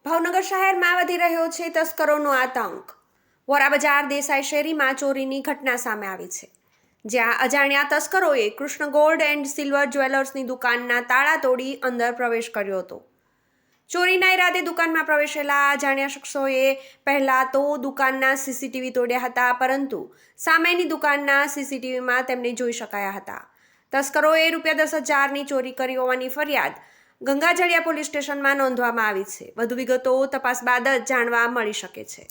ભાવનગર શહેરમાં વધી રહ્યો છે તસ્કરોનો આતંક। વોરા બજાર દેસાઈ શેરીમાં ચોરીની ઘટના સામે આવી છે, જ્યાં અજાણ્યા તસ્કરોએ કૃષ્ણ ગોલ્ડ એન્ડ સિલ્વર જ્વેલર્સની દુકાનના તાળા તોડી અંદર પ્રવેશ કર્યો હતો। ચોરીના ઈરાદે દુકાનમાં પ્રવેશેલા અજાણ્યા શખ્સોએ પહેલા તો દુકાનના સીસીટીવી તોડ્યા હતા, પરંતુ સામેની દુકાનના સીસીટીવીમાં તેમને જોઈ શકાયા હતા। તસ્કરોએ ₹10,000ની ચોરી કરી હોવાની ફરિયાદ ગંગાજળિયા પોલીસ સ્ટેશનમાં નોંધવામાં આવી છે। વધુ વિગતો તપાસ બાદ જ જાણવા મળી શકે છે।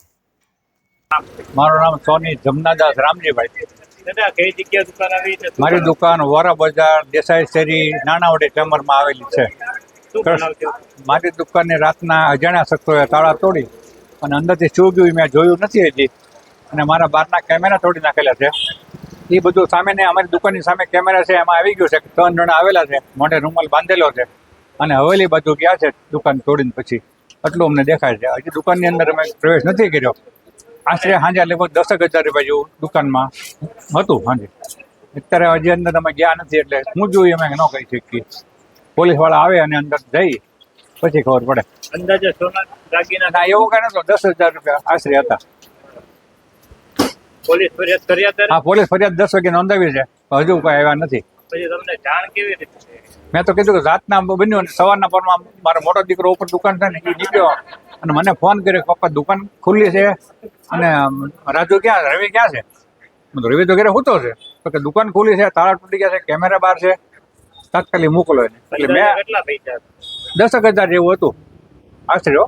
મારું નામ સોની જમનાદાસ રામજીભાઈ। દાદા કઈ જગ્યા દુકાન આવી છે? મારી દુકાન વોરા બજાર દેસાઈ શેરી નાણાવડી ચેમ્બરમાં આવેલી છે। શું બનાવજો? મારી દુકાનની રાતના અજાણ્યા શખ્સોએ તાળા તોડી અને અંદરથી શું ગયું મેં જોયું નથી હજી, અને મારા બહારના કેમેરા તોડી નાખેલા છે। એ બધું સામે અમારી દુકાનની સામે કેમેરા છે, એમાં આવી ગયું છે। 3 જણા આવેલા છે, મોઢે રૂમાલ બાંધેલો છે અને હવેલી બાજુ ગયા છે દુકાન તોડીને પછી, એટલું અમને દેખાય છે। હજી દુકાનની અંદર અમે પ્રવેશ નથી કર્યો। આશરે સાંજે લગભગ 10,000 રૂપિયા જેવું દુકાનમાં હતું સાંજે। અત્યારે હજી અંદર અમે ગયા નથી, એટલે શું જોયું અમે ન કહી શકીએ। પોલીસવાળા આવે અને અંદર જઈ પછી ખબર પડે। અંદાજે સોના દાગીના ના એવું કઈ નતું, 10,000 રૂપિયા આશરે હતા। પોલીસ ફરિયાદ કર્યા ત્યારે? હા, પોલીસ ફરિયાદ 10 વાગે નોંધાવી છે, હજુ કોઈ આવ્યા નથી। પછી તમને જાણ કેવી રીતે થઈ? મેં તો કીધું કે રાતના બન્યું અને સવારના પરમાં મારો મોટો દીકરો ઉપર દુકાન છે ને એ નીકળ્યો અને મને ફોન કર્યો કે પપ્પા દુકાન ખુલ્લી છે અને રાજુ ક્યાં, રવિ ક્યાં છે? મેં તો રવિ તો ઘરે સૂતો છે, તો કે દુકાન ખુલ્લી છે, તાળા તૂટી ગયા છે, કેમેરા બહાર છે, તાત્કાલિક મોકલો એને। એટલે મેં કેટલા પૈસા? 10,000 જેવું હતું આશરે।